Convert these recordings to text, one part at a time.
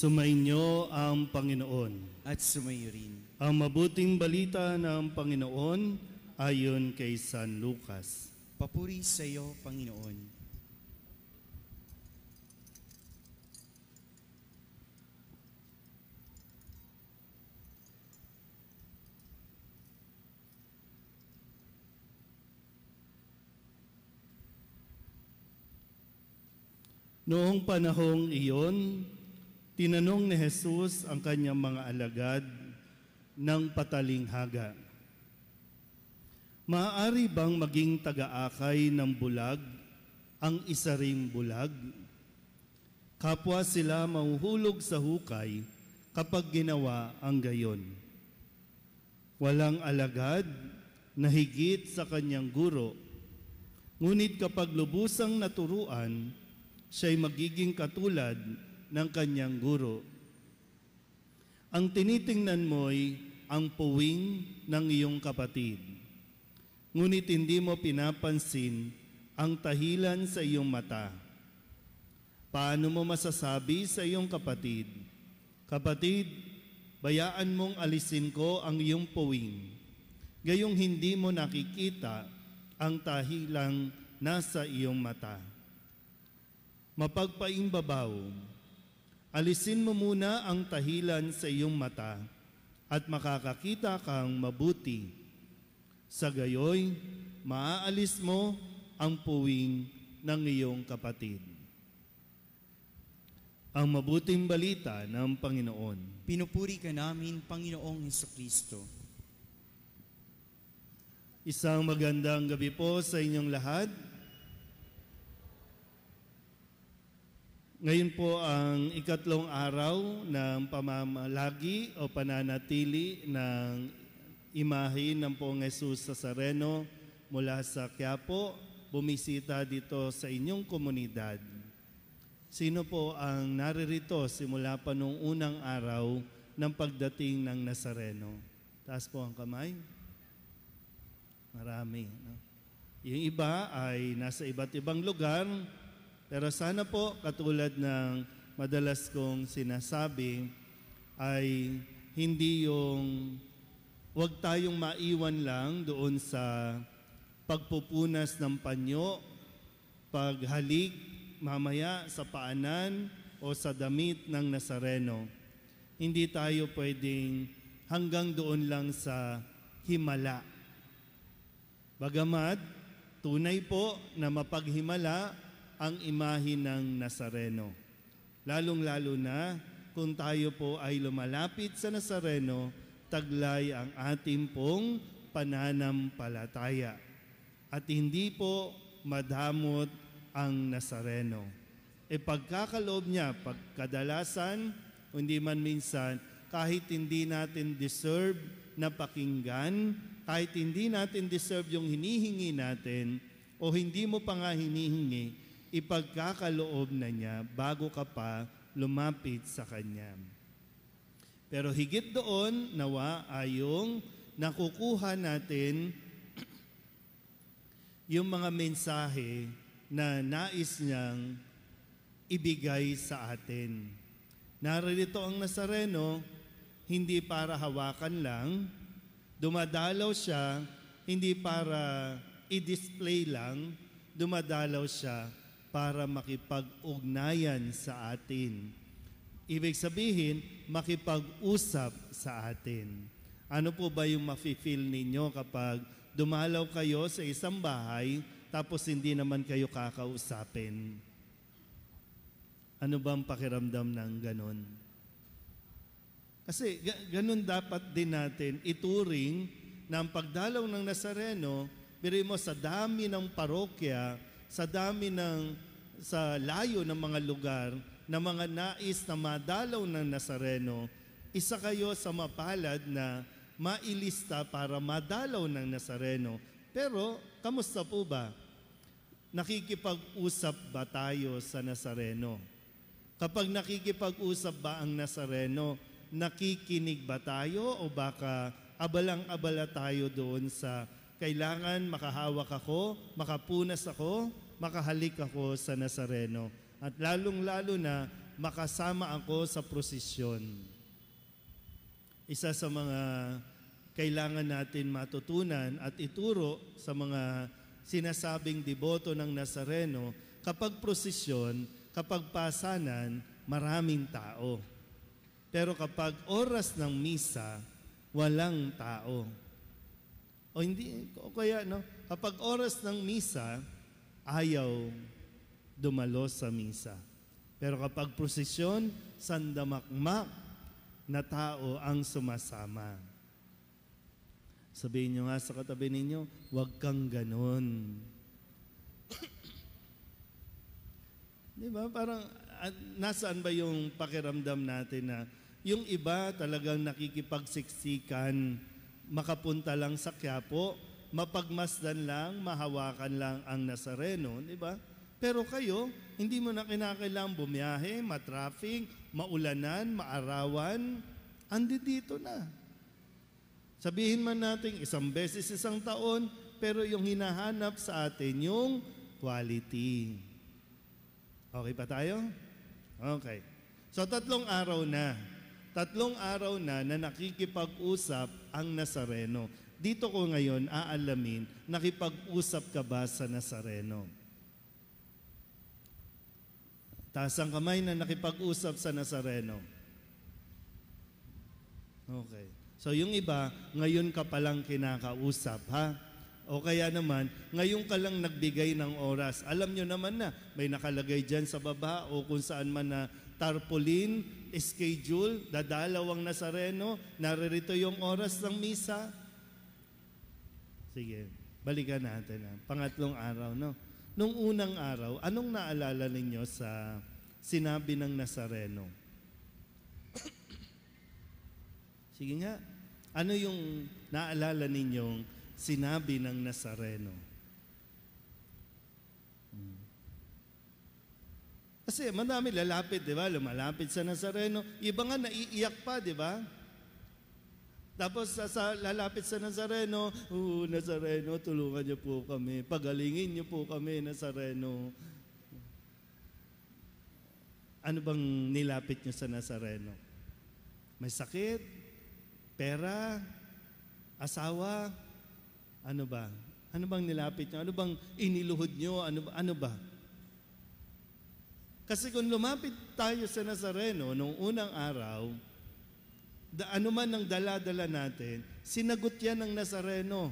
Sumainyo ang Panginoon. At sumayo rin. Ang mabuting balita ng Panginoon ayon kay San Lucas. Papuri sa iyo, Panginoon. Noong panahong iyon, tinanong ni Jesus ang kanyang mga alagad ng patalinghaga, "Maaari bang maging taga-akay ng bulag ang isa ring bulag? Kapwa sila mahuhulog sa hukay kapag ginawa ang gayon. Walang alagad na higit sa kanyang guro, ngunit kapag lubusang naturuan, siya'y magiging katulad ng kanyang guro. Ang tinitingnan mo'y ang puwing ng iyong kapatid, ngunit hindi mo pinapansin ang tahilan sa iyong mata. Paano mo masasabi sa iyong kapatid, 'Kapatid, bayaan mong alisin ko ang iyong puwing,' gayong hindi mo nakikita ang tahilang nasa iyong mata? Mapagpaimbabaw, alisin mo muna ang tahilan sa iyong mata at makakakita kang mabuti. Sa gayoy, maaalis mo ang puwing ng iyong kapatid." Ang mabuting balita ng Panginoon. Pinupuri ka namin, Panginoong Hesukristo. Isang magandang gabi po sa inyong lahat. Ngayon po ang ikatlong araw ng pamamalagi o pananatili ng imahe ng Poong Jesus Nazareno mula sa Quiapo, bumisita dito sa inyong komunidad. Sino po ang naririto simula pa noong unang araw ng pagdating ng Nazareno? Taas po ang kamay. Marami. No? Yung iba ay nasa iba't ibang lugar. Pero sana po, katulad ng madalas kong sinasabi, ay hindi yung huwag tayong maiwan lang doon sa pagpupunas ng panyo, paghalik mamaya sa paanan o sa damit ng Nazareno. Hindi tayo pwedeng hanggang doon lang sa himala. Bagamat, tunay po na mapaghimala ang imahe ng Nazareno. Lalong-lalo na kung tayo po ay lumalapit sa Nazareno, taglay ang ating pong pananampalataya. At hindi po madamot ang Nazareno. Pagkakaloob niya, pagkadalasan, hindi man minsan, kahit hindi natin deserve na pakinggan, kahit hindi natin deserve yung hinihingi natin, o hindi mo pa nga hinihingi, ipagkakaloob na niya bago ka pa lumapit sa Kanya. Pero higit doon, nawa ay yung nakukuha natin yung mga mensahe na nais niyang ibigay sa atin. Narito ang Nazareno, hindi para hawakan lang, dumadalaw siya, hindi para i-display lang, dumadalaw siya para makipag-ugnayan sa atin. Ibig sabihin, makipag-usap sa atin. Ano po ba yung mafe-feel ninyo kapag dumalaw kayo sa isang bahay tapos hindi naman kayo kakausapin? Ano ba ang pakiramdam ng ganon? Kasi ganon dapat din natin ituring na ang pagdalaw ng Nazareno, biro mo sa dami ng parokya, sa dami sa layo ng mga lugar na mga nais na madalaw ng Nazareno, isa kayo sa mapalad na mailista para madalaw ng Nazareno. Pero, kamusta po ba? Nakikipag-usap ba tayo sa Nazareno? Kapag nakikipag-usap ba ang Nazareno, nakikinig ba tayo o baka abalang-abala tayo doon sa kailangan makahawak ako, makapunas ako, makahalik ako sa Nazareno? At lalong-lalo na makasama ako sa prosesyon. Isa sa mga kailangan natin matutunan at ituro sa mga sinasabing deboto ng Nazareno, kapag prosesyon, kapag pasanan, maraming tao. Pero kapag oras ng misa, walang tao. O hindi, o kaya kapag oras ng misa, ayaw dumalo sa misa. Pero kapag prosesyon, sandamakmak na tao ang sumasama. Sabihin nyo nga sa katabi ninyo, huwag kang ganon. Di ba? Parang nasaan ba yung pakiramdam natin na yung iba talagang nakikipagsiksikan, makapunta lang sa Quiapo, mapagmasdan lang, mahawakan lang ang Nazareno, di ba? Pero kayo, hindi mo na kinakailangang bumiyahe, matraffic, maulanan, maarawan, andi dito na. Sabihin man natin isang beses isang taon, pero yung hinahanap sa atin yung quality. Okay pa tayo? Okay. So 3 araw na. 3 araw na nakikipag-usap ang Nazareno. Dito ko ngayon aalamin, nakipag-usap ka ba sa Nazareno? Taas ang kamay na nakipag-usap sa Nazareno. Okay. So yung iba, ngayon ka palang kinakausap, ha? O kaya naman, ngayon ka lang nagbigay ng oras. Alam nyo naman na, may nakalagay dyan sa baba o kung saan man na tarpaulin, schedule, dadalawang Nazareno, naririto yung oras ng misa. Sige, balikan natin. Pangatlong araw, no? Nung unang araw, anong naalala ninyo sa sinabi ng Nazareno? Sige nga, ano yung naalala ninyong sinabi ng Nazareno? Kasi madami lalapit, di ba? Lumalapit sa Nazareno. Iba nga naiiyak pa, di ba? Tapos lalapit sa Nazareno, Nazareno, tulungan niyo po kami. Pagalingin niyo po kami, Nazareno. Ano bang nilapit niyo sa Nazareno? May sakit? Pera? Asawa? Ano ba? Ano bang nilapit niyo? Ano bang iniluhod niyo? Ano ba? Kasi kung lumapit tayo sa Nazareno noong unang araw, ano man ang dala-dala natin, sinagot yan ng Nazareno.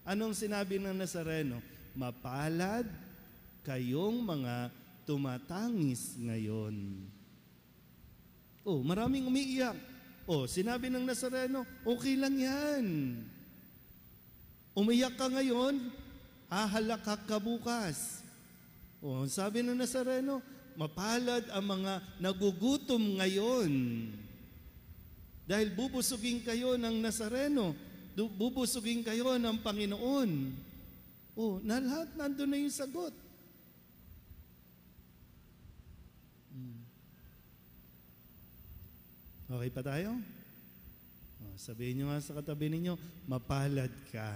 Anong sinabi ng Nazareno? Mapalad kayong mga tumatangis ngayon. Oh, maraming umiiyak. Oh, sinabi ng Nazareno, okay lang yan. Umiyak ka ngayon, hahalakak ka bukas. Oh, sabi ng Nazareno, mapalad ang mga nagugutom ngayon. Dahil bubusugin kayo ng Nazareno, bubusugin kayo ng Panginoon. Oh, na lahat nandun na yung sagot. Okay pa tayo? Oh, sabihin nyo nga sa katabi ninyo, mapalad ka.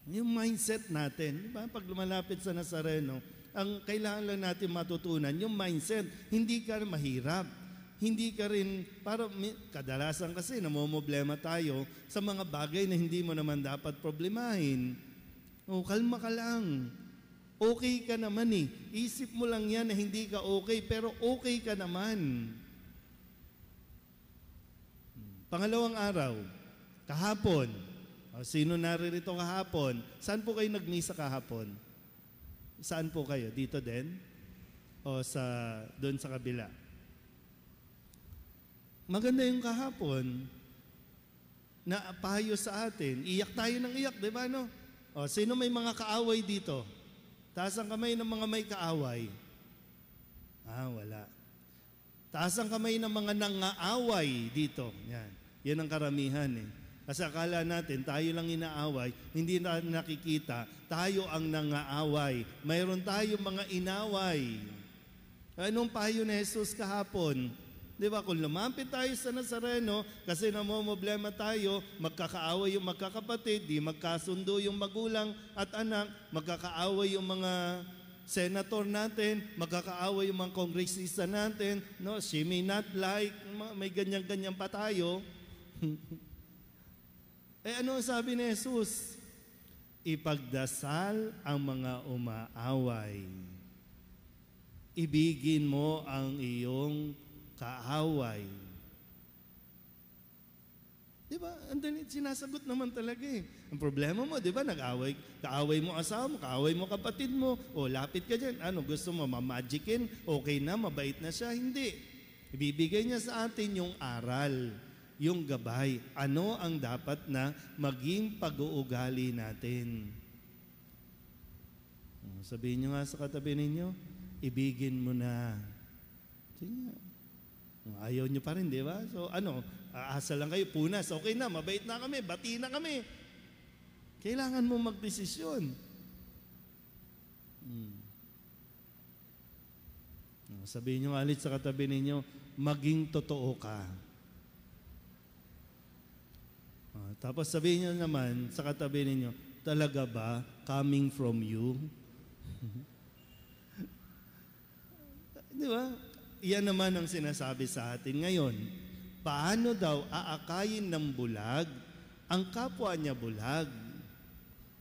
Yung mindset natin, di ba? Pag lumalapit sa Nazareno, ang kailangan lang natin matutunan, yung mindset, hindi ka mahirap. Hindi ka rin, kadalasan kasi namomblema tayo sa mga bagay na hindi mo naman dapat problemahin. O, kalma ka lang. Okay ka naman eh. Isip mo lang yan na hindi ka okay, pero okay ka naman. Pangalawang araw, kahapon. O, sino naririto kahapon? Saan po kayo nagmisa kahapon? Saan po kayo? Dito din? O doon sa kabila? Maganda yung kahapon na payo sa atin. Iyak tayo ng iyak, di ba no? O, sino may mga kaaway dito? Taas ang kamay ng mga may kaaway. Wala. Taas ang kamay ng mga nangaaway dito. Yan. Yan ang karamihan eh. Kasi akala natin, tayo lang inaaway, hindi na nakikita, tayo ang nangaaway. Mayroon tayo mga inaway. Anong payo ni Jesus kahapon? Di ba, kung lumapit tayo sa Nazareno, kasi namomblema tayo, magkakaaway yung magkakapatid, di magkasundo yung magulang at anak, magkakaaway yung mga senator natin, magkakaaway yung mga kongresista natin, no? She may not like, may ganyan-ganyan pa tayo. Ano ang sabi ni Jesus? Ipagdasal ang mga umaaway. Ibigin mo ang iyong kaaway. Diba? Andun, sinasagot naman talaga eh. Ang problema mo, diba? Kaaway mo asawa mo, kaaway mo kapatid mo, o lapit ka dyan. Ano, gusto mo mamagicin? Okay na, mabait na siya? Hindi. Ibibigay niya sa atin yung aral, yung gabay. Ano ang dapat na maging pag-uugali natin? Sabihin nyo nga sa katabi ninyo, ibigin mo na. Sige nga. Ayaw nyo pa rin, di ba? So aasa lang kayo, punas, okay na, mabait na kami, bati na kami. Kailangan mo magdesisyon. Sabihin nyo alit sa katabi ninyo, maging totoo ka. Tapos sabihin nyo naman sa katabi ninyo, talaga ba coming from you? Di ba? Iyan naman ang sinasabi sa atin ngayon. Paano daw aakayin ng bulag ang kapwa niya bulag?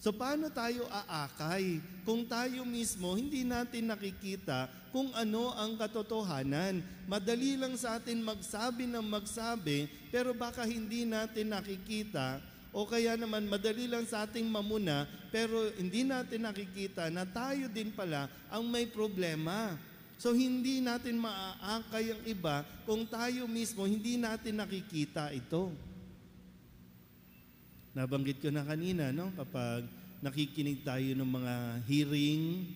So paano tayo aakay kung tayo mismo hindi natin nakikita kung ano ang katotohanan? Madali lang sa atin magsabi ng magsabi, pero baka hindi natin nakikita, o kaya naman madali lang sa ating mamuna, pero hindi natin nakikita na tayo din pala ang may problema. So hindi natin maaakay ang iba kung tayo mismo hindi natin nakikita ito. Nabanggit ko na kanina, no? Kapag nakikinig tayo ng mga hearing,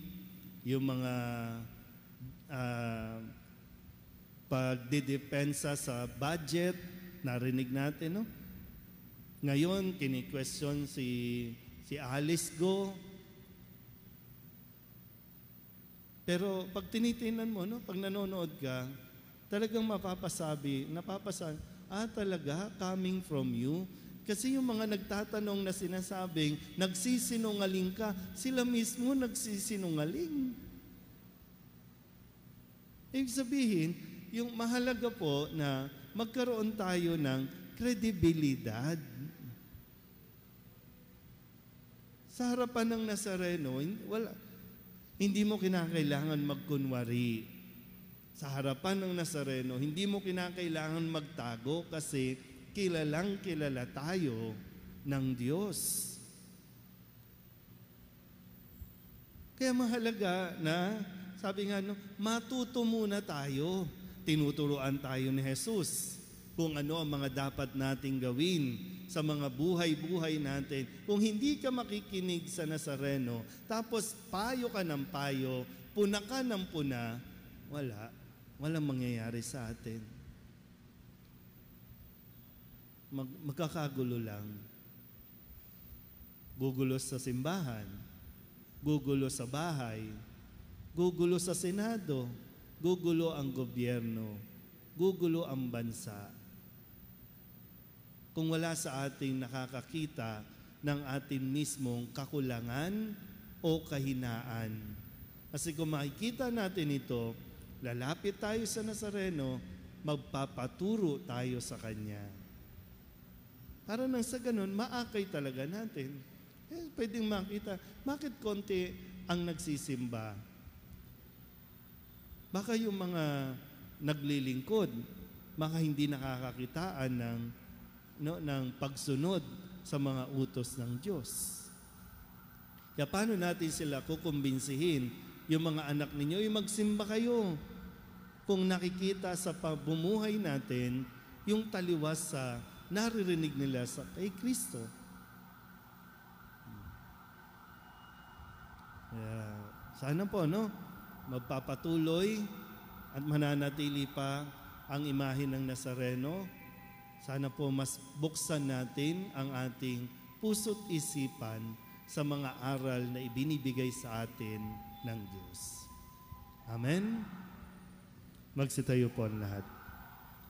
yung mga pagdidepensa sa budget, narinig natin, no? Ngayon, kini-question si Alice Go. Pero pag tinitinan mo, no, pag nanonood ka, talagang napapasabi, talaga, coming from you. Kasi yung mga nagtatanong na sinasabing, nagsisinungaling ka, sila mismo nagsisinungaling. Ibig sabihin, yung mahalaga po na magkaroon tayo ng kredibilidad. Sa harapan ng Nazareno, hindi mo kinakailangan magkunwari. Sa harapan ng Nazareno, hindi mo kinakailangan magtago kasi kilalang kilala tayo ng Diyos. Kaya mahalaga na, sabi nga, matuto muna tayo. Tinuturuan tayo ni Jesus kung ano ang mga dapat nating gawin sa mga buhay-buhay natin. Kung hindi ka makikinig sa Nazareno, tapos payo ka ng payo, puna ka ng puna, walang mangyayari sa atin. Magkakagulo lang. Gugulo sa simbahan, gugulo sa bahay, gugulo sa Senado, gugulo ang gobyerno, gugulo ang bansa. Kung wala sa ating nakakakita ng ating mismong kakulangan o kahinaan. Kasi kung makikita natin ito, lalapit tayo sa Nazareno, magpapaturo tayo sa Kanya. Para nang sa ganun, maakay talaga natin. Pwedeng makita, bakit konti ang nagsisimba? Baka yung mga naglilingkod, baka hindi nakakakitaan ng pagsunod sa mga utos ng Diyos. Kaya paano natin sila kukumbinsihin? Yung mga anak ninyo, yung magsimba kayo. Kung nakikita sa pamumuhay natin, yung taliwas sa naririnig nila kay Kristo. Kaya, sana po, magpapatuloy at mananatili pa ang imahe ng Nazareno. Sana po mas buksan natin ang ating puso't isipan sa mga aral na ibinibigay sa atin ng Diyos. Amen? Magsitayo po ang lahat.